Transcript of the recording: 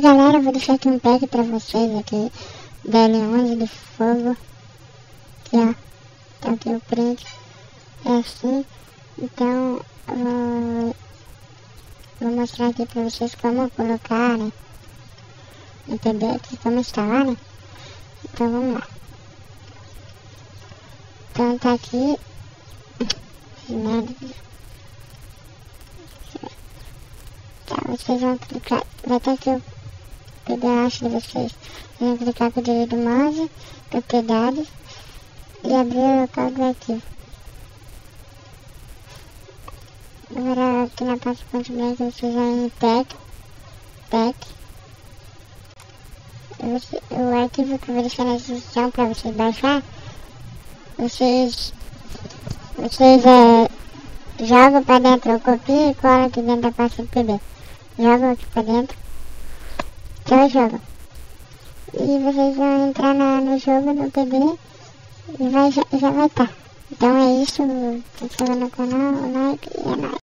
galera, eu vou deixar aqui um pack pra vocês aqui da L11 de fogo. Aqui ó, tá aqui o print. É assim, então vou mostrar aqui pra vocês como colocar, né? Entendeu? Aqui como instalar, né? Então vamos lá. Então tá aqui. Merda. Tá, vocês vão clicar. Vai estar aqui o pedaço de vocês. Vocês vão clicar com o dedo do mouse, propriedades e abrir o local do arquivo. Agora aqui na parte de ponto branco vocês vão em pack. O arquivo que eu vou deixar na descrição para vocês baixar, vocês jogam para dentro, copia e cola aqui dentro da pasta do PB. Jogam aqui para dentro, só jogam. E vocês vão entrar no jogo do PB e já vai estar. Então é isso, se inscreva no canal, like e é nóis.